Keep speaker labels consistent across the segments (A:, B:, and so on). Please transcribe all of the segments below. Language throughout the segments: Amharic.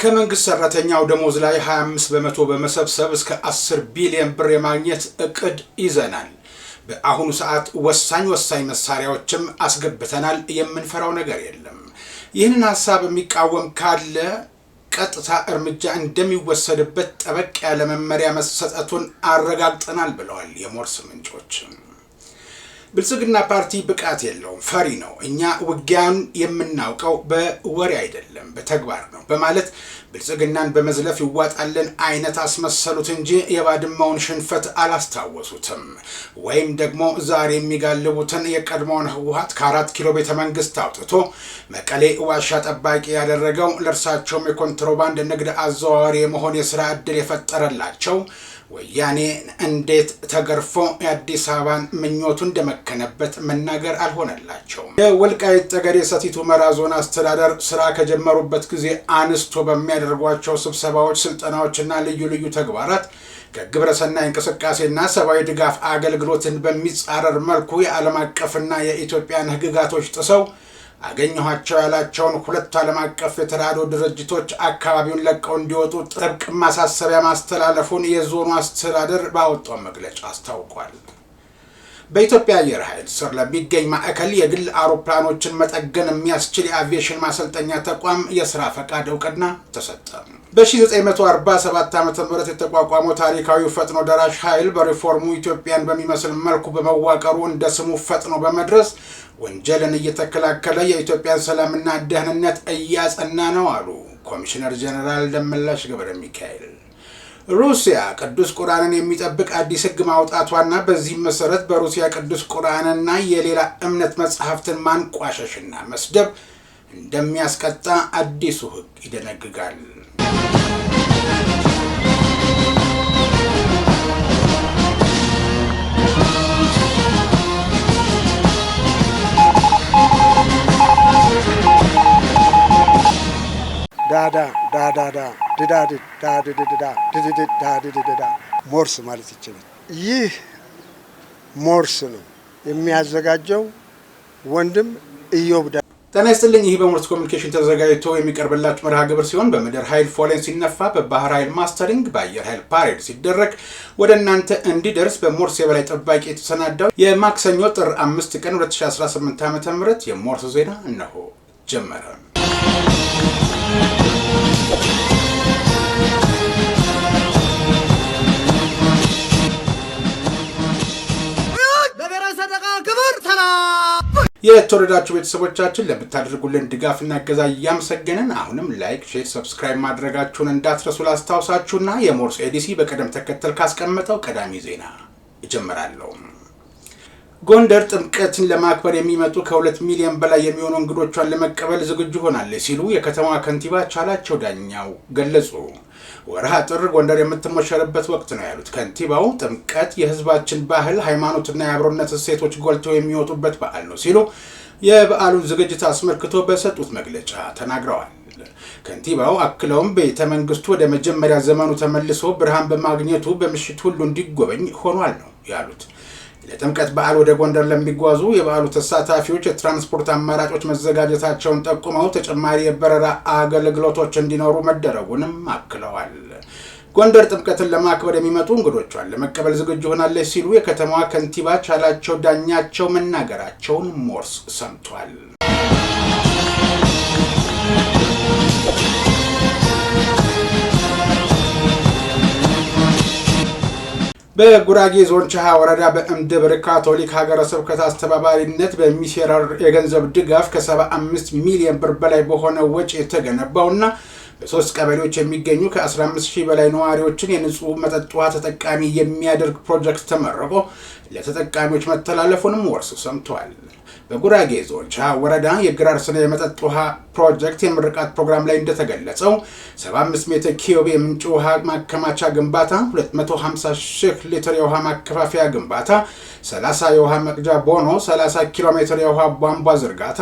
A: ከመንግስት ሰራተኛው ደሞዝ ላይ 25% በመሰብሰብ እስከ 10 ቢሊዮን ብር የማግኘት እቅድ ይዘናል። በአሁኑ ሰዓት ወሳኝ መሳሪያዎችም አስገብተናል። የምንፈራው ነገር የለም። ይህንን ሐሳብ የሚቃወም ካለ ቀጥታ እርምጃ እንደሚወሰድበት ጠበቅ ያለ መመሪያ መሰጠቱን አረጋግጠናል ብለዋል የሞርስ ምንጮች። ብልጽግና ፓርቲ ብቃት የለውም፣ ፈሪ ነው። እኛ ውጊያን የምናውቀው በወሬ አይደለም በተግባር ነው በማለት ብልጽግናን በመዝለፍ ይዋጣልን አይነት አስመሰሉት እንጂ የባድመውን ሽንፈት አላስታወሱትም። ወይም ደግሞ ዛሬ የሚጋልቡትን የቀድሞውን ህወሓት ከ4 ኪሎ ቤተ መንግስት አውጥቶ መቀሌ ዋሻ ጠባቂ ያደረገው ለእርሳቸውም የኮንትሮባንድ ንግድ አዘዋዋሪ የመሆን የሥራ ዕድል የፈጠረላቸው ወያኔ እንዴት ተገርፎ የአዲስ አበባን ምኞቱ እንደመከነበት መናገር አልሆነላቸውም። የወልቃይት ጠገዴ ሰቲት ሁመራ ዞን አስተዳደር ስራ ከጀመሩበት ጊዜ አንስቶ በሚያደርጓቸው ስብሰባዎች፣ ስልጠናዎችና ልዩ ልዩ ተግባራት ከግብረሰናይ እንቅስቃሴና ሰብአዊ ድጋፍ አገልግሎትን በሚጻረር መልኩ የዓለም አቀፍና የኢትዮጵያን ህግጋቶች ጥሰው አገኘኋቸው ያላቸውን 2 ዓለም አቀፍ የተራድኦ ድርጅቶች አካባቢውን ለቀው እንዲወጡ ጥብቅ ማሳሰቢያ ማስተላለፉን የዞኑ አስተዳደር ባወጣው መግለጫ አስታውቋል። በኢትዮጵያ አየር ኃይል ስር ለሚገኝ ማዕከል የግል አውሮፕላኖችን መጠገን የሚያስችል የአቪዬሽን ማሰልጠኛ ተቋም የሥራ ፈቃድ እውቅና ተሰጠ። በ1947 ዓ.ም የተቋቋመው ታሪካዊ ፈጥኖ ደራሽ ኃይል በሪፎርሙ ኢትዮጵያን በሚመስል መልኩ በመዋቀሩ እንደ ስሙ ፈጥኖ በመድረስ ወንጀልን እየተከላከለ የኢትዮጵያን ሰላምና ደህንነት እያጸና ነው አሉ ኮሚሽነር ጀነራል ደመላሽ ገብረ ሚካኤል። ሩሲያ ቅዱስ ቁርአንን የሚጠብቅ አዲስ ህግ ማውጣቷና በዚህ መሰረት በሩሲያ ቅዱስ ቁርአንና የሌላ እምነት መጽሐፍትን ማንቋሸሽና መስደብ እንደሚያስቀጣ አዲሱ ህግ ይደነግጋል።
B: ሞርስ ማለት ይችላል። ይህ ሞርስ ነው የሚያዘጋጀው ወንድም ኢዮብ።
A: ጤና ይስጥልኝ። ይህ በሞርስ ኮሚኒኬሽን ተዘጋጅቶ የሚቀርብላችሁ መርሃ ግብር ሲሆን በምድር ኃይል ፎሌን ሲነፋ፣ በባህር ኃይል ማስተሪንግ፣ በአየር ኃይል ፓሬድ ሲደረግ ወደ እናንተ እንዲደርስ በሞርስ የበላይ ጠባቂ የተሰናዳው የማክሰኞ ጥር 5 ቀን 2018 ዓ.ም የሞርስ ዜና እነሆ ጀመረ። የተወደዳችሁ ቤተሰቦቻችን ለምታደርጉልን ድጋፍና እገዛ እያመሰገንን አሁንም ላይክ፣ ሼር፣ ሰብስክራይብ ማድረጋችሁን እንዳትረሱ ላስታውሳችሁና የሞርስ ኤዲሲ በቅደም ተከተል ካስቀመጠው ቀዳሚ ዜና እጀምራለሁ። ጎንደር ጥምቀትን ለማክበር የሚመጡ ከ2 ሚሊዮን በላይ የሚሆኑ እንግዶቿን ለመቀበል ዝግጁ ሆናለች ሲሉ የከተማዋ ከንቲባ ቻላቸው ዳኛው ገለጹ። ወርሃ ጥር ጎንደር የምትሞሸርበት ወቅት ነው ያሉት ከንቲባው ጥምቀት የህዝባችን ባህል፣ ሃይማኖትና የአብሮነት እሴቶች ጎልተው የሚወጡበት በዓል ነው ሲሉ የበዓሉን ዝግጅት አስመልክቶ በሰጡት መግለጫ ተናግረዋል። ከንቲባው አክለውም ቤተ መንግስቱ ወደ መጀመሪያ ዘመኑ ተመልሶ ብርሃን በማግኘቱ በምሽት ሁሉ እንዲጎበኝ ሆኗል ነው ያሉት። ለጥምቀት በዓል ወደ ጎንደር ለሚጓዙ የበዓሉ ተሳታፊዎች የትራንስፖርት አማራጮች መዘጋጀታቸውን ጠቁመው ተጨማሪ የበረራ አገልግሎቶች እንዲኖሩ መደረጉንም አክለዋል። ጎንደር ጥምቀትን ለማክበር የሚመጡ እንግዶቿን ለመቀበል ዝግጁ ሆናለች ሲሉ የከተማዋ ከንቲባ ቻላቸው ዳኛቸው መናገራቸውን ሞርስ ሰምቷል። በጉራጌ ዞን ቻሃ ወረዳ በእምድብር ካቶሊክ ሀገረ ስብከት አስተባባሪነት በሚሴራር የገንዘብ ድጋፍ ከ75 ሚሊዮን ብር በላይ በሆነ ወጪ የተገነባውና በ3 ቀበሌዎች የሚገኙ ከ15000 በላይ ነዋሪዎችን የንጹህ መጠጥ ውሃ ተጠቃሚ የሚያደርግ ፕሮጀክት ተመርቆ ለተጠቃሚዎች መተላለፉንም ወርስ ሰምቷል። በጉራጌ ዞን ቻሃ ወረዳ የግራር ስነ የመጠጥ ውሃ ፕሮጀክት የምርቃት ፕሮግራም ላይ እንደተገለጸው 75 ሜትር ኪዩብ የምንጭ ውሃ ማከማቻ ግንባታ፣ 250,000 ሊትር የውሃ ማከፋፈያ ግንባታ፣ 30 የውሃ መቅጃ ቦኖ፣ 30 ኪሎ ሜትር የውሃ ቧንቧ ዝርጋታ፣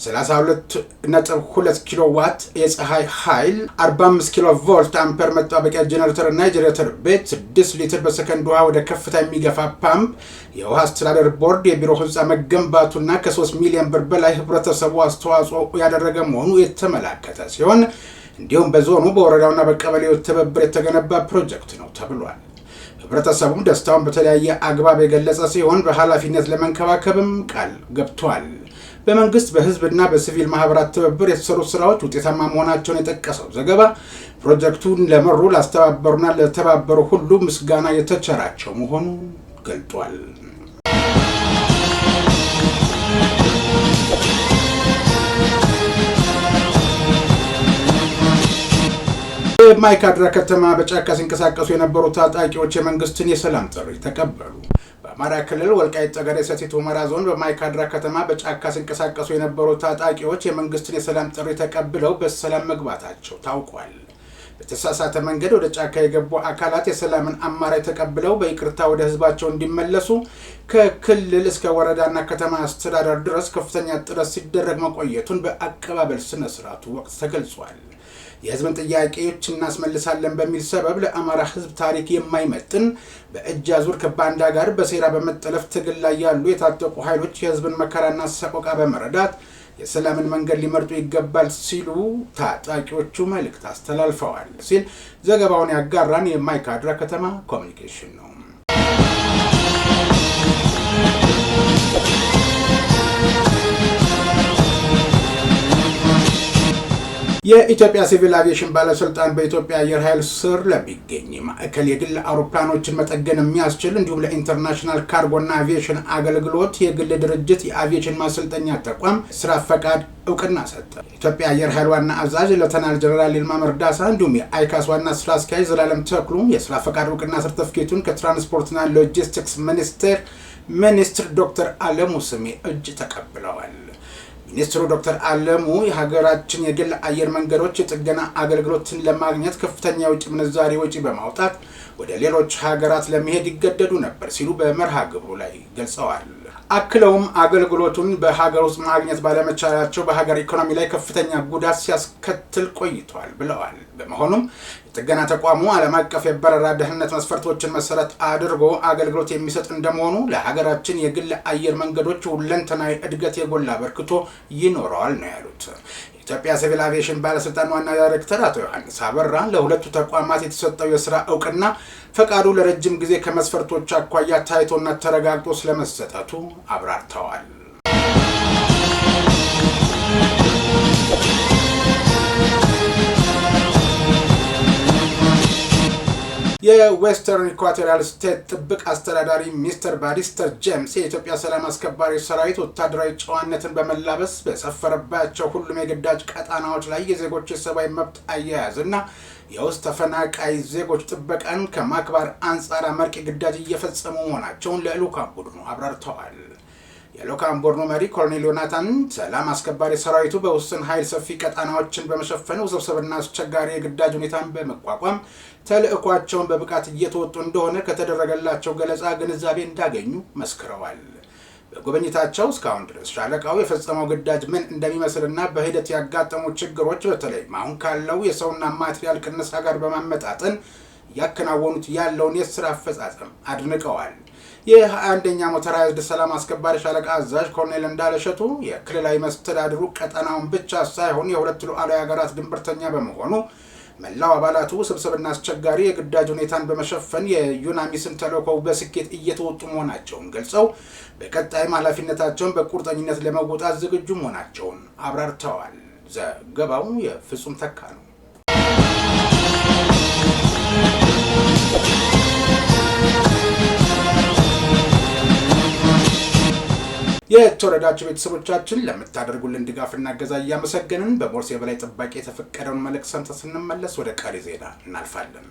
A: 32.2 ኪሎ ዋት የፀሐይ ኃይል፣ 45 ኪሎ ቮልት አምፐር መጣበቂያ ጄኔሬተር እና የጄኔሬተር ቤት፣ 6 ሊትር በሰከንድ ውሃ ወደ ከፍታ የሚገፋ ፓምፕ፣ የውሃ አስተዳደር ቦርድ የቢሮ ህንፃ መገንባቱና ከ3 ሚሊዮን ብር በላይ ህብረተሰቡ አስተዋጽኦ ያደረገ መሆኑ የተመላከተ ሲሆን እንዲሁም በዞኑ በወረዳውና በቀበሌው ትብብር የተገነባ ፕሮጀክት ነው ተብሏል። ህብረተሰቡም ደስታውን በተለያየ አግባብ የገለጸ ሲሆን በኃላፊነት ለመንከባከብም ቃል ገብቷል። በመንግስት በህዝብና በሲቪል ማህበራት ትብብር የተሰሩ ስራዎች ውጤታማ መሆናቸውን የጠቀሰው ዘገባ ፕሮጀክቱን ለመሩ ላስተባበሩና ለተባበሩ ሁሉ ምስጋና የተቸራቸው መሆኑን ገልጧል። በማይካድራ ከተማ በጫካ ሲንቀሳቀሱ የነበሩ ታጣቂዎች የመንግስትን የሰላም ጥሪ ተቀበሉ። በአማራ ክልል ወልቃይት ጠገዴ ሰቲት ሁመራ ዞን በማይካድራ ከተማ በጫካ ሲንቀሳቀሱ የነበሩ ታጣቂዎች የመንግስትን የሰላም ጥሪ ተቀብለው በሰላም መግባታቸው ታውቋል። በተሳሳተ መንገድ ወደ ጫካ የገቡ አካላት የሰላምን አማራጭ ተቀብለው በይቅርታ ወደ ህዝባቸው እንዲመለሱ ከክልል እስከ ወረዳና ከተማ አስተዳደር ድረስ ከፍተኛ ጥረት ሲደረግ መቆየቱን በአቀባበል ስነ ስርዓቱ ወቅት ተገልጿል። የህዝብን ጥያቄዎች እናስመልሳለን በሚል ሰበብ ለአማራ ህዝብ ታሪክ የማይመጥን በእጅ አዙር ከባንዳ ጋር በሴራ በመጠለፍ ትግል ላይ ያሉ የታጠቁ ኃይሎች የህዝብን መከራና ሰቆቃ በመረዳት የሰላምን መንገድ ሊመርጡ ይገባል ሲሉ ታጣቂዎቹ መልእክት አስተላልፈዋል ሲል ዘገባውን ያጋራን የማይካድራ ከተማ ኮሚኒኬሽን ነው። የኢትዮጵያ ሲቪል አቪዬሽን ባለስልጣን በኢትዮጵያ አየር ኃይል ስር ለሚገኝ ማዕከል የግል አውሮፕላኖችን መጠገን የሚያስችል እንዲሁም ለኢንተርናሽናል ካርጎና አቪዬሽን አገልግሎት የግል ድርጅት የአቪዬሽን ማሰልጠኛ ተቋም ስራ ፈቃድ እውቅና ሰጠ። የኢትዮጵያ አየር ኃይል ዋና አዛዥ ሌተናል ጀነራል ይልማ መርዳሳ እንዲሁም የአይካስ ዋና ስራ አስኪያጅ ዘላለም ተክሉ የስራ ፈቃድ እውቅና ሰርተፊኬቱን ከትራንስፖርትና ሎጂስቲክስ ሚኒስትር ዶክተር አለሙ ስሜ እጅ ተቀብለዋል። ሚኒስትሩ ዶክተር አለሙ የሀገራችን የግል አየር መንገዶች የጥገና አገልግሎትን ለማግኘት ከፍተኛ የውጭ ምንዛሪ ወጪ በማውጣት ወደ ሌሎች ሀገራት ለመሄድ ይገደዱ ነበር ሲሉ በመርሃ ግብሩ ላይ ገልጸዋል። አክለውም አገልግሎቱን በሀገር ውስጥ ማግኘት ባለመቻላቸው በሀገር ኢኮኖሚ ላይ ከፍተኛ ጉዳት ሲያስከትል ቆይቷል ብለዋል። በመሆኑም የጥገና ተቋሙ ዓለም አቀፍ የበረራ ደህንነት መስፈርቶችን መሰረት አድርጎ አገልግሎት የሚሰጥ እንደመሆኑ ለሀገራችን የግል አየር መንገዶች ሁለንተናዊ እድገት የጎላ አበርክቶ ይኖረዋል ነው ያሉት። የኢትዮጵያ ሲቪል አቪዬሽን ባለስልጣን ዋና ዳይሬክተር አቶ ዮሐንስ አበራ ለሁለቱ ተቋማት የተሰጠው የስራ እውቅና ፈቃዱ ለረጅም ጊዜ ከመስፈርቶች አኳያ ታይቶና ተረጋግጦ ስለመሰጠቱ አብራርተዋል። የዌስተርን ኢኳቶሪያል ስቴት ጥብቅ አስተዳዳሪ ሚስተር ባዲስተር ጄምስ የኢትዮጵያ ሰላም አስከባሪ ሰራዊት ወታደራዊ ጨዋነትን በመላበስ በሰፈረባቸው ሁሉም የግዳጅ ቀጣናዎች ላይ የዜጎች የሰብአዊ መብት አያያዝና የውስጥ ተፈናቃይ ዜጎች ጥበቃን ከማክበር አንጻር አመርቂ ግዳጅ እየፈጸሙ መሆናቸውን ለልዑካን ቡድኑ አብራርተዋል። የልዑካን ቡድኑ መሪ ኮሎኔል ዮናታን ሰላም አስከባሪ ሰራዊቱ በውስን ኃይል ሰፊ ቀጣናዎችን በመሸፈን ውስብስብና አስቸጋሪ የግዳጅ ሁኔታን በመቋቋም ተልዕኳቸውን በብቃት እየተወጡ እንደሆነ ከተደረገላቸው ገለጻ ግንዛቤ እንዳገኙ መስክረዋል። በጉብኝታቸው እስካሁን ድረስ ሻለቃው የፈጸመው ግዳጅ ምን እንደሚመስልና በሂደት ያጋጠሙ ችግሮች በተለይ አሁን ካለው የሰውና ማቴሪያል ቅነሳ ጋር በማመጣጠን ያከናወኑት ያለውን የስራ አፈጻጸም አድንቀዋል። የ21ኛ ሞተራይዝድ ሰላም አስከባሪ ሻለቃ አዛዥ ኮሎኔል እንዳለሸቱ የክልላዊ መስተዳድሩ ቀጠናውን ብቻ ሳይሆን የሁለት ሉዓላዊ ሀገራት ድንበርተኛ በመሆኑ መላው አባላቱ ስብስብና አስቸጋሪ የግዳጅ ሁኔታን በመሸፈን የዩናሚስን ተልዕኮ በስኬት እየተወጡ መሆናቸውን ገልጸው በቀጣይም ኃላፊነታቸውን በቁርጠኝነት ለመወጣት ዝግጁ መሆናቸውን አብራርተዋል። ዘገባው የፍጹም ተካ ነው። የተወደዳችሁ ቤተሰቦቻችን ለምታደርጉልን ድጋፍና እገዛ እያመሰገንን በሞርስ የበላይ ጠባቂ የተፈቀደውን መልእክት ሰምተን ስንመለስ ወደ ቀሪ ዜና እናልፋለን።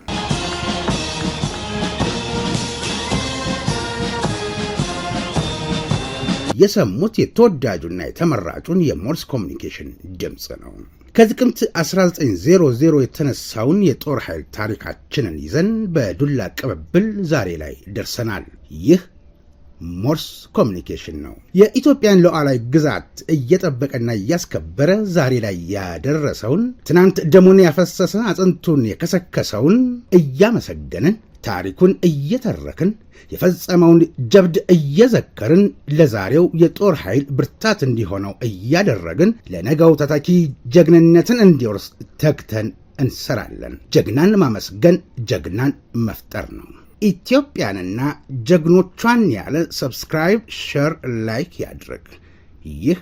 A: የሰሙት የተወዳጁና የተመራጩን የሞርስ ኮሚኒኬሽን ድምጽ ነው። ከጥቅምት 1900 የተነሳውን የጦር ኃይል ታሪካችንን ይዘን በዱላ ቅብብል ዛሬ ላይ ደርሰናል። ይህ ሞርስ ኮሚኒኬሽን ነው። የኢትዮጵያን ሉዓላዊ ግዛት እየጠበቀና እያስከበረ ዛሬ ላይ ያደረሰውን ትናንት ደሙን ያፈሰሰ አጥንቱን የከሰከሰውን እያመሰገንን ታሪኩን እየተረክን የፈጸመውን ጀብድ እየዘከርን ለዛሬው የጦር ኃይል ብርታት እንዲሆነው እያደረግን ለነገው ተተኪ ጀግንነትን እንዲወርስ ተግተን እንሰራለን። ጀግናን ማመስገን ጀግናን መፍጠር ነው። ኢትዮጵያንና ጀግኖቿን ያለ ሰብስክራይብ፣ ሼር፣ ላይክ ያድርግ። ይህ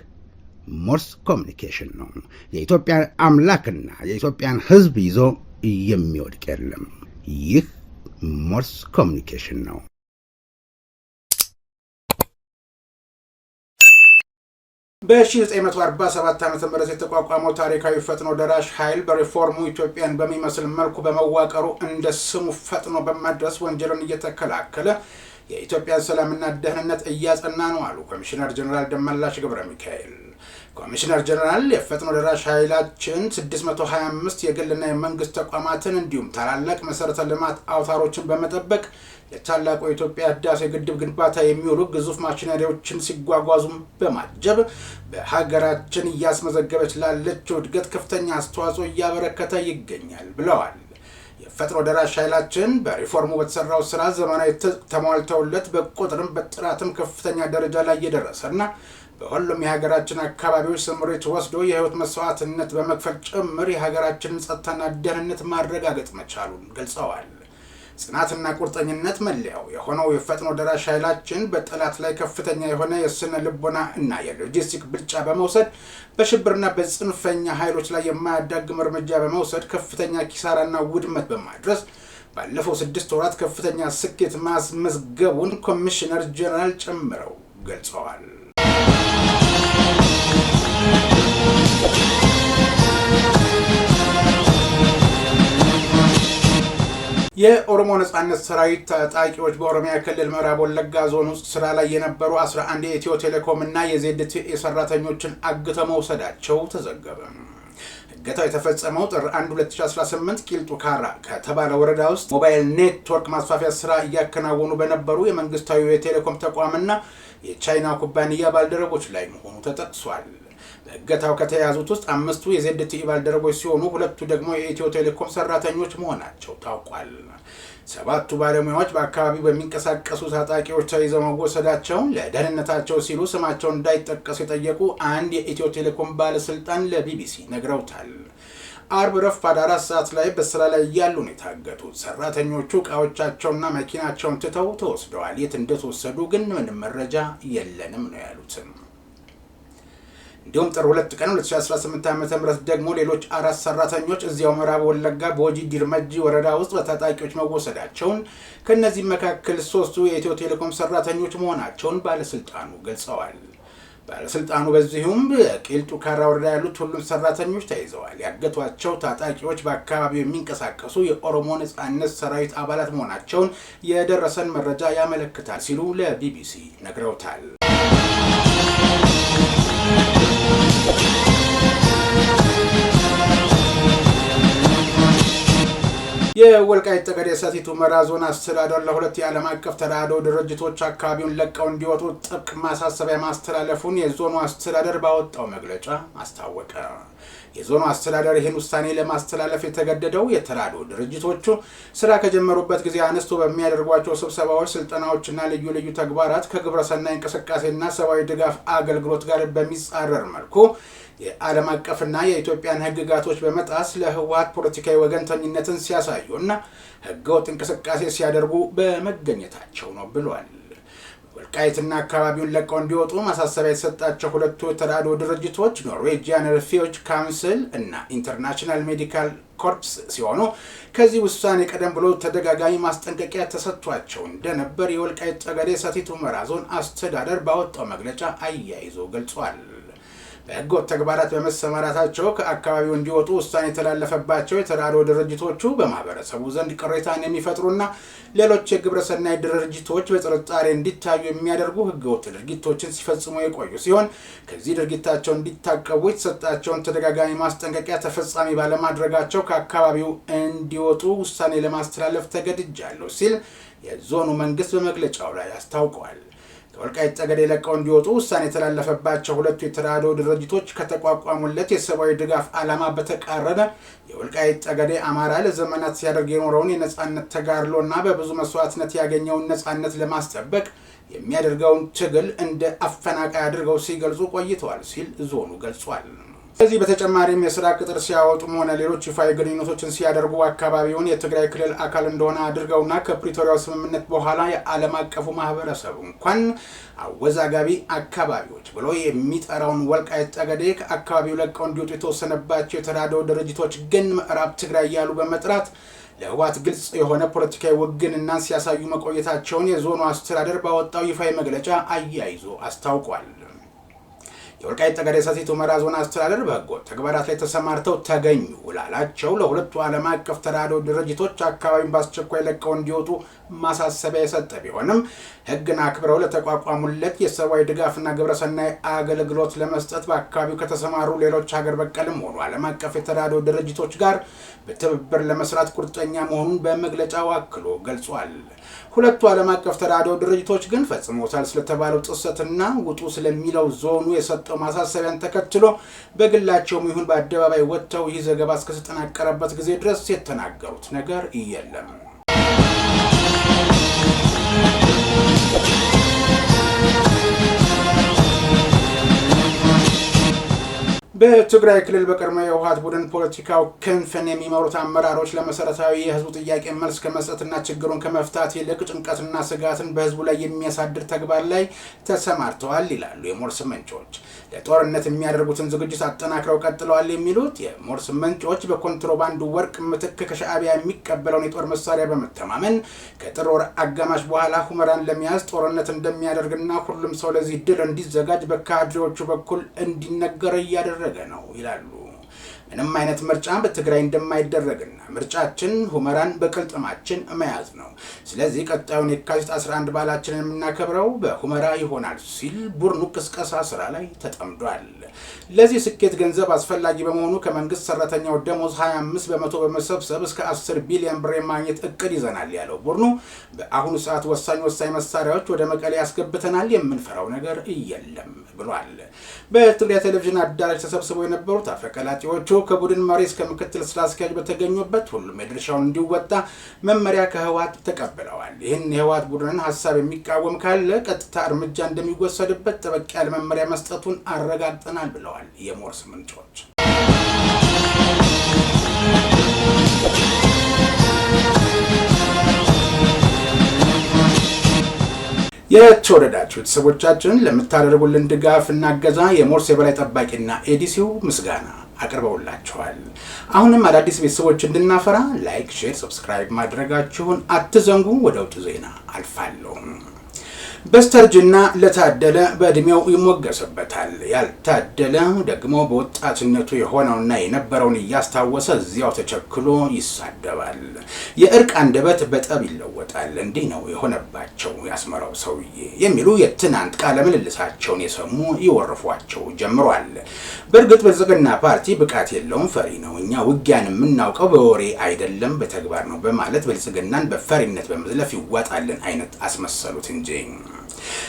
A: ሞርስ ኮሚኒኬሽን ነው። የኢትዮጵያን አምላክና የኢትዮጵያን ሕዝብ ይዞ የሚወድቅ የለም። ይህ ሞርስ ኮሚኒኬሽን ነው። በ1947 ዓ.ም የተቋቋመው ታሪካዊ ፈጥኖ ደራሽ ኃይል በሪፎርሙ ኢትዮጵያን በሚመስል መልኩ በመዋቀሩ እንደ ስሙ ፈጥኖ በማድረስ ወንጀልን እየተከላከለ የኢትዮጵያን ሰላምና ደህንነት እያጸና ነው አሉ ኮሚሽነር ጀነራል ደመላሽ ገብረ ሚካኤል። ኮሚሽነር ጀነራል የፈጥኖ ደራሽ ኃይላችን 625 የግልና የመንግስት ተቋማትን እንዲሁም ታላላቅ መሰረተ ልማት አውታሮችን በመጠበቅ ለታላቁ የኢትዮጵያ ህዳሴ ግድብ ግንባታ የሚውሉ ግዙፍ ማሽነሪዎችን ሲጓጓዙም በማጀብ በሀገራችን እያስመዘገበች ላለችው እድገት ከፍተኛ አስተዋጽኦ እያበረከተ ይገኛል ብለዋል። የፈጥኖ ደራሽ ኃይላችን በሪፎርሙ በተሰራው ስራ ዘመናዊ ተሟልተውለት በቁጥርም በጥራትም ከፍተኛ ደረጃ ላይ የደረሰና በሁሉም የሀገራችን አካባቢዎች ስምሪት ወስዶ የህይወት መስዋዕትነት በመክፈል ጭምር የሀገራችንን ጸጥታና ደህንነት ማረጋገጥ መቻሉን ገልጸዋል። ጽናትና ቁርጠኝነት መለያው የሆነው የፈጥኖ ደራሽ ኃይላችን በጠላት ላይ ከፍተኛ የሆነ የስነ ልቦና እና የሎጂስቲክ ብልጫ በመውሰድ በሽብርና በጽንፈኛ ኃይሎች ላይ የማያዳግም እርምጃ በመውሰድ ከፍተኛ ኪሳራና ውድመት በማድረስ ባለፈው 6 ወራት ከፍተኛ ስኬት ማስመዝገቡን ኮሚሽነር ጀነራል ጨምረው ገልጸዋል። የኦሮሞ ነጻነት ሰራዊት ታጣቂዎች በኦሮሚያ ክልል ምዕራብ ወለጋ ዞን ውስጥ ስራ ላይ የነበሩ 11 የኢትዮ ቴሌኮም እና የዜድቲኤ ሰራተኞችን አግተው መውሰዳቸው ተዘገበ። እገታው የተፈጸመው ጥር 1 2018 ቂልጡ ካራ ከተባለ ወረዳ ውስጥ ሞባይል ኔትወርክ ማስፋፊያ ስራ እያከናወኑ በነበሩ የመንግስታዊ የቴሌኮም ተቋምና የቻይና ኩባንያ ባልደረቦች ላይ መሆኑ ተጠቅሷል። በእገታው ከተያዙት ውስጥ 5ቱ የዜድቲኢ ባልደረቦች ሲሆኑ 2ቱ ደግሞ የኢትዮ ቴሌኮም ሰራተኞች መሆናቸው ታውቋል። 7ቱ ባለሙያዎች በአካባቢው በሚንቀሳቀሱ ታጣቂዎች ተይዘው መወሰዳቸውን ለደህንነታቸው ሲሉ ስማቸው እንዳይጠቀስ የጠየቁ አንድ የኢትዮ ቴሌኮም ባለስልጣን ለቢቢሲ ነግረውታል። አርብ ረፋድ 4 ሰዓት ላይ በስራ ላይ ያሉ ነው የታገቱት። ሰራተኞቹ እቃዎቻቸውና መኪናቸውን ትተው ተወስደዋል። የት እንደተወሰዱ ግን ምንም መረጃ የለንም ነው ያሉት። እንዲሁም ጥር 2 ቀን 2018 ዓ.ም ደግሞ ሌሎች 4 ሰራተኞች እዚያው ምዕራብ ወለጋ ቦጂ ዲርመጂ ወረዳ ውስጥ በታጣቂዎች መወሰዳቸውን ከነዚህ መካከል 3ቱ የኢትዮ ቴሌኮም ሰራተኞች መሆናቸውን ባለስልጣኑ ገልጸዋል። ባለስልጣኑ በዚሁም በቂልጡ ካራ ወረዳ ያሉት ሁሉም ሰራተኞች ተይዘዋል። ያገቷቸው ታጣቂዎች በአካባቢው የሚንቀሳቀሱ የኦሮሞ ነጻነት ሰራዊት አባላት መሆናቸውን የደረሰን መረጃ ያመለክታል ሲሉ ለቢቢሲ ነግረውታል። የወልቃይት ጠገዴ ሰቲት ሁመራ ዞን አስተዳደር ለሁለት የዓለም አቀፍ ተራድኦ ድርጅቶች አካባቢውን ለቀው እንዲወጡ ጥብቅ ማሳሰቢያ ማስተላለፉን የዞኑ አስተዳደር ባወጣው መግለጫ አስታወቀ። የዞኑ አስተዳደር ይህን ውሳኔ ለማስተላለፍ የተገደደው የተራድኦ ድርጅቶቹ ስራ ከጀመሩበት ጊዜ አንስቶ በሚያደርጓቸው ስብሰባዎች፣ ስልጠናዎችና ልዩ ልዩ ተግባራት ከግብረሰናይ እንቅስቃሴና ሰብአዊ ድጋፍ አገልግሎት ጋር በሚጻረር መልኩ የዓለም አቀፍና የኢትዮጵያን ሕግጋቶች በመጣስ ለህወሓት ፖለቲካዊ ወገንተኝነትን ሲያሳዩና ህገወጥ እንቅስቃሴ ሲያደርጉ በመገኘታቸው ነው ብሏል። ወልቃይትና አካባቢውን ለቀው እንዲወጡ ማሳሰቢያ የተሰጣቸው ሁለቱ የተራድኦ ድርጅቶች ኖርዌጂያን ሪፊውጅ ካውንስል እና ኢንተርናሽናል ሜዲካል ኮርፕስ ሲሆኑ ከዚህ ውሳኔ ቀደም ብሎ ተደጋጋሚ ማስጠንቀቂያ ተሰጥቷቸው እንደነበር የወልቃይት ጠገዴ ሰቲት ሁመራ ዞን አስተዳደር ባወጣው መግለጫ አያይዞ ገልጿል። በህገወጥ ተግባራት በመሰማራታቸው ከአካባቢው እንዲወጡ ውሳኔ የተላለፈባቸው የተራድኦ ድርጅቶቹ በማህበረሰቡ ዘንድ ቅሬታን የሚፈጥሩና ሌሎች የግብረሰናይ ድርጅቶች በጥርጣሬ እንዲታዩ የሚያደርጉ ህገወጥ ድርጊቶችን ሲፈጽሙ የቆዩ ሲሆን ከዚህ ድርጊታቸው እንዲታቀቡ የተሰጣቸውን ተደጋጋሚ ማስጠንቀቂያ ተፈጻሚ ባለማድረጋቸው ከአካባቢው እንዲወጡ ውሳኔ ለማስተላለፍ ተገድጃለሁ ሲል የዞኑ መንግስት በመግለጫው ላይ አስታውቋል። ከወልቃይት ጠገዴ ለቀው እንዲወጡ ውሳኔ የተላለፈባቸው ሁለቱ የተራድኦ ድርጅቶች ከተቋቋሙለት የሰብአዊ ድጋፍ ዓላማ በተቃረነ የወልቃይት ጠገዴ አማራ ለዘመናት ሲያደርግ የኖረውን የነጻነት ተጋድሎና በብዙ መስዋዕትነት ያገኘውን ነጻነት ለማስጠበቅ የሚያደርገውን ትግል እንደ አፈናቃይ አድርገው ሲገልጹ ቆይተዋል ሲል ዞኑ ገልጿል። ከዚህ በተጨማሪም የስራ ቅጥር ሲያወጡም ሆነ ሌሎች ይፋዊ ግንኙነቶችን ሲያደርጉ አካባቢውን የትግራይ ክልል አካል እንደሆነ አድርገውና ከፕሪቶሪያው ስምምነት በኋላ የዓለም አቀፉ ማህበረሰብ እንኳን አወዛጋቢ አካባቢዎች ብሎ የሚጠራውን ወልቃይት ጠገዴ ከአካባቢው ለቀው እንዲወጡ የተወሰነባቸው የተራድኦ ድርጅቶች ግን ምዕራብ ትግራይ እያሉ በመጥራት ለህወሓት ግልጽ የሆነ ፖለቲካዊ ውግንና ሲያሳዩ መቆየታቸውን የዞኑ አስተዳደር ባወጣው ይፋዊ መግለጫ አያይዞ አስታውቋል። የወልቃይት ጠገዴ ሰቲት ሁመራ ዞን አስተዳደር በህገወጥ ተግባራት ላይ ተሰማርተው ተገኙ ላላቸው ለሁለቱ ዓለም አቀፍ ተራድኦ ድርጅቶች አካባቢውን በአስቸኳይ ለቀው እንዲወጡ ማሳሰቢያ የሰጠ ቢሆንም ህግን አክብረው ለተቋቋሙለት የሰብአዊ ድጋፍና ግብረሰናይ አገልግሎት ለመስጠት በአካባቢው ከተሰማሩ ሌሎች ሀገር በቀልም ሆኑ ዓለም አቀፍ የተራድኦ ድርጅቶች ጋር በትብብር ለመስራት ቁርጠኛ መሆኑን በመግለጫው አክሎ ገልጿል። ሁለቱ ዓለም አቀፍ ተራድኦ ድርጅቶች ግን ፈጽሞታል ስለተባለው ጥሰትና ውጡ ስለሚለው ዞኑ የሰጠው ማሳሰቢያን ተከትሎ በግላቸውም ይሁን በአደባባይ ወጥተው ይህ ዘገባ እስከተጠናቀረበት ጊዜ ድረስ የተናገሩት ነገር የለም። በትግራይ ክልል በቀድሞ የህወሓት ቡድን ፖለቲካው ክንፍን የሚመሩት አመራሮች ለመሰረታዊ የህዝቡ ጥያቄ መልስ ከመስጠትና ችግሩን ከመፍታት ይልቅ ጭንቀትና ስጋትን በህዝቡ ላይ የሚያሳድር ተግባር ላይ ተሰማርተዋል ይላሉ የሞርስ ምንጮች። ለጦርነት የሚያደርጉትን ዝግጅት አጠናክረው ቀጥለዋል የሚሉት የሞርስ ምንጮች በኮንትሮባንድ ወርቅ ምትክ ከሻዕቢያ የሚቀበለውን የጦር መሳሪያ በመተማመን ከጥር ወር አጋማሽ በኋላ ሁመራን ለመያዝ ጦርነት እንደሚያደርግና ሁሉም ሰው ለዚህ ድል እንዲዘጋጅ በካድሬዎቹ በኩል እንዲነገር እያደረገ ነው ይላሉ። ምንም አይነት ምርጫ በትግራይ እንደማይደረግና ምርጫችን ሁመራን በቅልጥማችን መያዝ ነው። ስለዚህ ቀጣዩን የካቲት 11 በዓላችንን የምናከብረው በሁመራ ይሆናል ሲል ቡድኑ ቅስቀሳ ስራ ላይ ተጠምዷል። ለዚህ ስኬት ገንዘብ አስፈላጊ በመሆኑ ከመንግስት ሰራተኛው ደሞዝ 25 በመቶ በመሰብሰብ እስከ 10 ቢሊዮን ብር የማግኘት እቅድ ይዘናል ያለው ቡድኑ በአሁኑ ሰዓት ወሳኝ መሳሪያዎች ወደ መቀሌ ያስገብተናል፣ የምንፈራው ነገር የለም ብሏል። በትግራይ ቴሌቪዥን አዳራሽ ተሰብስበው የነበሩት አፈቀላጤዎቹ ከቡድን መሪ እስከ ምክትል ስራ አስኪያጅ በተገኙበት ሁሉም የድርሻውን እንዲወጣ መመሪያ ከህወሓት ተቀብለዋል። ይህን የህወሓት ቡድንን ሀሳብ የሚቃወም ካለ ቀጥታ እርምጃ እንደሚወሰድበት ጠበቅ ያለ መመሪያ መስጠቱን አረጋግጠናል ብለዋል የሞርስ ምንጮች። የተወደዳችሁ ቤተሰቦቻችን ለምታደርጉልን ድጋፍ እና እገዛ የሞርስ የበላይ ጠባቂና ኤዲሲው ምስጋና አቅርበውላችኋል። አሁንም አዳዲስ ቤተሰቦች እንድናፈራ ላይክ፣ ሼር፣ ሰብስክራይብ ማድረጋችሁን አትዘንጉ። ወደ ውጭ ዜና አልፋለሁ። በስተርጅና ለታደለ በእድሜው ይሞገስበታል፣ ያልታደለ ደግሞ በወጣትነቱ የሆነውና የነበረውን እያስታወሰ እዚያው ተቸክሎ ይሳደባል። የእርቅ አንደበት በጠብ ይለወጣል። እንዲህ ነው የሆነባቸው ያስመራው ሰውዬ የሚሉ የትናንት ቃለ ምልልሳቸውን የሰሙ ይወርፏቸው ጀምሯል። በእርግጥ ብልጽግና ፓርቲ ብቃት የለውም፣ ፈሪ ነው። እኛ ውጊያን የምናውቀው በወሬ አይደለም በተግባር ነው በማለት ብልጽግናን በፈሪነት በመዝለፍ ይዋጣልን አይነት አስመሰሉት እንጂ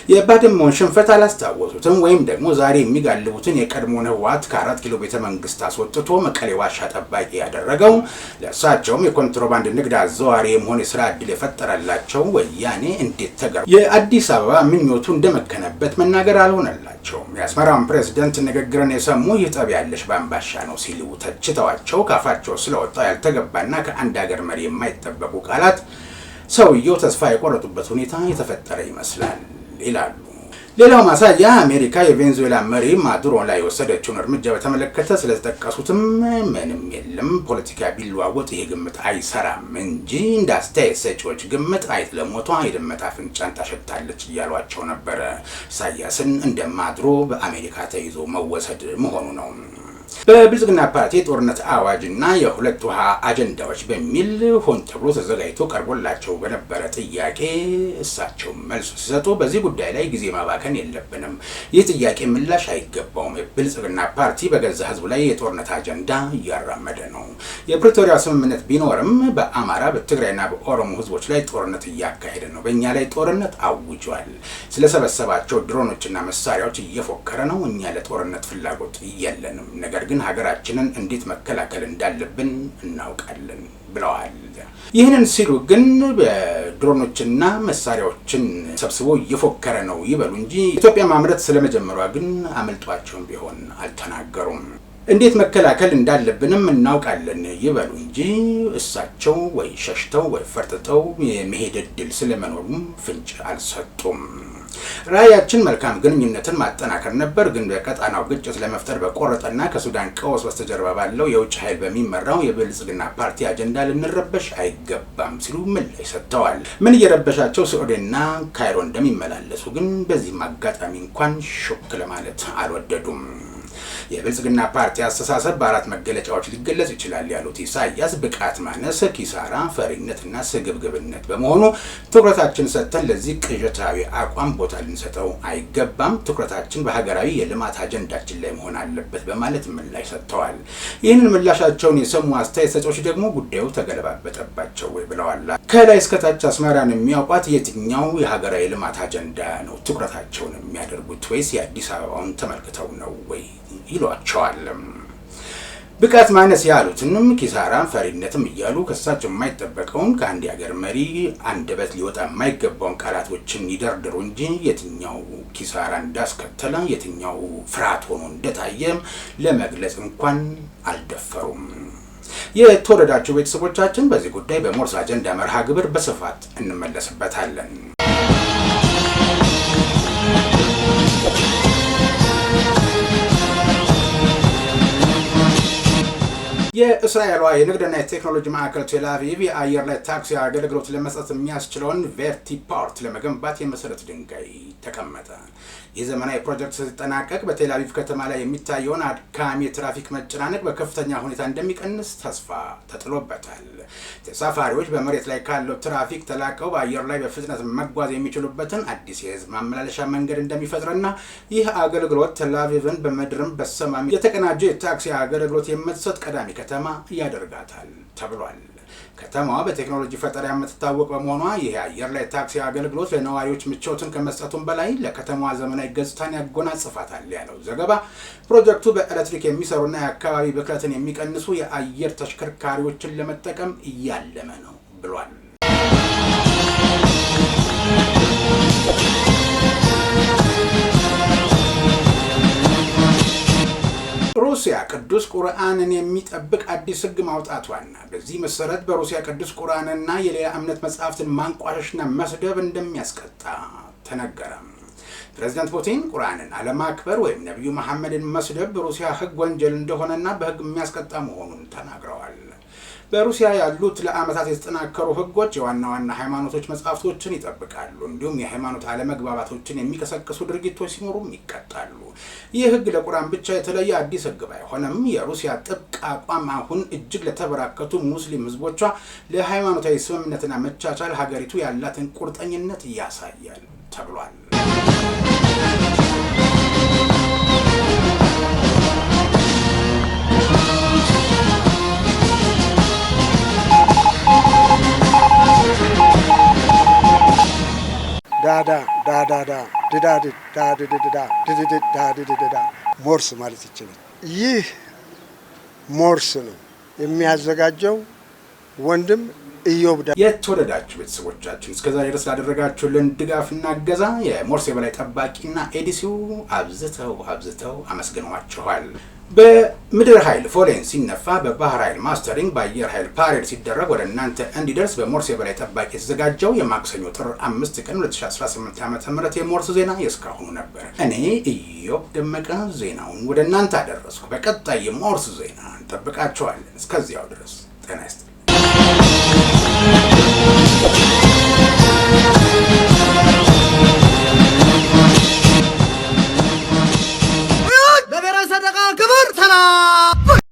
A: የባድመውን ሽንፈት አላስታወሱትም። ወይም ደግሞ ዛሬ የሚጋልቡትን የቀድሞውን ህወሓት ከ4 ኪሎ ቤተ መንግስት አስወጥቶ መቀሌ ዋሻ ጠባቂ ያደረገው ለእሳቸውም የኮንትሮባንድ ንግድ አዘዋሪ የመሆን የስራ ዕድል የፈጠረላቸው ወያኔ እንዴት ተገር የአዲስ አበባ ምኞቱ እንደመከነበት መናገር አልሆነላቸውም። የአስመራውን ፕሬዝዳንት ንግግርን የሰሙ ይጠብ ያለሽ ባምባሻ ነው ሲሉ ተችተዋቸው ካፋቸው ስለወጣ ያልተገባና ከአንድ ሀገር መሪ የማይጠበቁ ቃላት ሰውየው ተስፋ የቆረጡበት ሁኔታ የተፈጠረ ይመስላል ይላሉ። ሌላው ማሳያ አሜሪካ የቬንዙዌላ መሪ ማዱሮ ላይ የወሰደችውን እርምጃ በተመለከተ ስለተጠቀሱትም ምንም የለም። ፖለቲካ ቢለዋወጥ ይሄ ግምት አይሰራም እንጂ እንደ አስተያየት ሰጪዎች ግምት አይት ለሞቷ የድመት አፍንጫን ታሸታለች እያሏቸው ነበረ። ኢሳያስን እንደ ማዱሮ በአሜሪካ ተይዞ መወሰድ መሆኑ ነው። በብልጽግና ፓርቲ ጦርነት አዋጅና የሁለት ውሃ አጀንዳዎች በሚል ሆን ተብሎ ተዘጋጅቶ ቀርቦላቸው በነበረ ጥያቄ እሳቸው መልስ ሲሰጡ በዚህ ጉዳይ ላይ ጊዜ ማባከን የለብንም፣ ይህ ጥያቄ ምላሽ አይገባውም፣ የብልጽግና ፓርቲ በገዛ ህዝቡ ላይ የጦርነት አጀንዳ እያራመደ ነው፣ የፕሪቶሪያ ስምምነት ቢኖርም በአማራ በትግራይና በኦሮሞ ህዝቦች ላይ ጦርነት እያካሄደ ነው፣ በእኛ ላይ ጦርነት አውጇል፣ ስለሰበሰባቸው ድሮኖችና መሳሪያዎች እየፎከረ ነው፣ እኛ ለጦርነት ፍላጎት የለንም፣ ነገር ግን ሀገራችንን እንዴት መከላከል እንዳለብን እናውቃለን ብለዋል። ይህንን ሲሉ ግን በድሮኖችና መሳሪያዎችን ሰብስቦ እየፎከረ ነው ይበሉ እንጂ ኢትዮጵያ ማምረት ስለመጀመሯ ግን አመልጧቸውም ቢሆን አልተናገሩም። እንዴት መከላከል እንዳለብንም እናውቃለን ይበሉ እንጂ እሳቸው ወይ ሸሽተው ወይ ፈርጥጠው የመሄድ እድል ስለመኖሩም ፍንጭ አልሰጡም። ራዕያችን መልካም ግንኙነትን ማጠናከር ነበር፣ ግን በቀጣናው ግጭት ለመፍጠር በቆረጠና ከሱዳን ቀውስ በስተጀርባ ባለው የውጭ ኃይል በሚመራው የብልጽግና ፓርቲ አጀንዳ ልንረበሽ አይገባም ሲሉ ምላሽ ሰጥተዋል። ምን እየረበሻቸው ሳዑዲና ካይሮ እንደሚመላለሱ ግን በዚህም አጋጣሚ እንኳን ሹክ ለማለት አልወደዱም። የብልጽግና ፓርቲ አስተሳሰብ በአራት መገለጫዎች ሊገለጽ ይችላል ያሉት ኢሳያስ ብቃት ማነስ፣ ኪሳራ፣ ፈሪነትና ስግብግብነት በመሆኑ ትኩረታችን ሰጥተን ለዚህ ቅዠታዊ አቋም ቦታ ልንሰጠው አይገባም፣ ትኩረታችን በሀገራዊ የልማት አጀንዳችን ላይ መሆን አለበት በማለት ምላሽ ሰጥተዋል። ይህንን ምላሻቸውን የሰሙ አስተያየት ሰጪዎች ደግሞ ጉዳዩ ተገለባበጠባቸው ወይ ብለዋል። ከላይ እስከታች አስመራን የሚያውቋት የትኛው የሀገራዊ ልማት አጀንዳ ነው ትኩረታቸውን የሚያደርጉት ወይስ የአዲስ አበባውን ተመልክተው ነው ወይ ይሏቸዋል። ብቃት ማነስ ያሉትንም ኪሳራን ፈሪነትም እያሉ ከሳቸው የማይጠበቀውን ከአንድ የሀገር መሪ አንደበት ሊወጣ የማይገባውን ቃላቶችን ይደርድሩ እንጂ የትኛው ኪሳራ እንዳስከተለ የትኛው ፍርሃት ሆኖ እንደታየ ለመግለጽ እንኳን አልደፈሩም። የተወደዳችሁ ቤተሰቦቻችን በዚህ ጉዳይ በሞርስ አጀንዳ መርሃ ግብር በስፋት እንመለስበታለን። የእስራኤሏ የንግድና የቴክኖሎጂ ማዕከል ቴል አቪቭ የአየር ላይ ታክሲ አገልግሎት ለመስጠት የሚያስችለውን ቨርቲፖርት ለመገንባት የመሰረት ድንጋይ ተቀመጠ። የዘመናዊ ፕሮጀክት ሲጠናቀቅ በቴል አቪቭ ከተማ ላይ የሚታየውን አድካሚ የትራፊክ መጨናነቅ በከፍተኛ ሁኔታ እንደሚቀንስ ተስፋ ተጥሎበታል። ተሳፋሪዎች በመሬት ላይ ካለው ትራፊክ ተላቀው በአየር ላይ በፍጥነት መጓዝ የሚችሉበትን አዲስ የህዝብ ማመላለሻ መንገድ እንደሚፈጥርና ይህ አገልግሎት ቴል አቪቭን በምድርም በሰማይ የተቀናጀ የታክሲ አገልግሎት የምትሰጥ ቀዳሚ ከተማ ያደርጋታል ተብሏል። ከተማዋ በቴክኖሎጂ ፈጠራ የምትታወቅ በመሆኗ ይህ አየር ላይ ታክሲ አገልግሎት ለነዋሪዎች ምቾትን ከመስጠቱም በላይ ለከተማዋ ዘመናዊ ገጽታን ያጎናጽፋታል ያለው ዘገባ ፕሮጀክቱ በኤሌክትሪክ የሚሰሩና የአካባቢ ብክለትን የሚቀንሱ የአየር ተሽከርካሪዎችን ለመጠቀም እያለመ ነው ብሏል። ሩሲያ ቅዱስ ቁርአንን የሚጠብቅ አዲስ ህግ ማውጣቷና በዚህ መሰረት በሩሲያ ቅዱስ ቁርአንና የሌላ እምነት መጻሕፍትን ማንቋሸሽና መስደብ እንደሚያስቀጣ ተነገረ። ፕሬዝዳንት ፑቲን ቁርአንን አለማክበር ወይም ነብዩ መሐመድን መስደብ በሩሲያ ህግ ወንጀል እንደሆነና በህግ የሚያስቀጣ መሆኑን ተናግረዋል። በሩሲያ ያሉት ለዓመታት የተጠናከሩ ህጎች የዋና ዋና ሃይማኖቶች መጻሕፍቶችን ይጠብቃሉ። እንዲሁም የሃይማኖት አለመግባባቶችን የሚቀሰቅሱ ድርጊቶች ሲኖሩም ይቀጣሉ። ይህ ህግ ለቁርአን ብቻ የተለየ አዲስ ህግ ባይሆንም የሩሲያ ጥብቅ አቋም አሁን እጅግ ለተበራከቱ ሙስሊም ህዝቦቿ ለሃይማኖታዊ ስምምነትና መቻቻል ሀገሪቱ ያላትን ቁርጠኝነት ያሳያል ተብሏል።
B: ሞርስ ማለት ይችላል። ይህ ሞርስ ነው የሚያዘጋጀው ወንድም ኢዮብ።
A: የተወደዳችሁ ቤተሰቦቻችን እስከዛሬ ድረስ ላደረጋችሁልን ድጋፍና እገዛ የሞርስ የበላይ ጠባቂና ኤዲሲው አብዝተው አመስግነዋችኋል። በምድር ኃይል ፎሌን ሲነፋ በባህር ኃይል ማስተሪንግ በአየር ኃይል ፓሬድ ሲደረግ ወደ እናንተ እንዲደርስ በሞርስ የበላይ ጠባቂ የተዘጋጀው የማክሰኞ ጥር 5 ቀን 2018 ዓ.ም የሞርስ ዜና የእስካሁኑ ነበር። እኔ ኢዮብ ደመቀ ዜናውን ወደ እናንተ አደረስኩ። በቀጣይ የሞርስ ዜና እንጠብቃችኋለን። እስከዚያው ድረስ ጤና ይስጥ።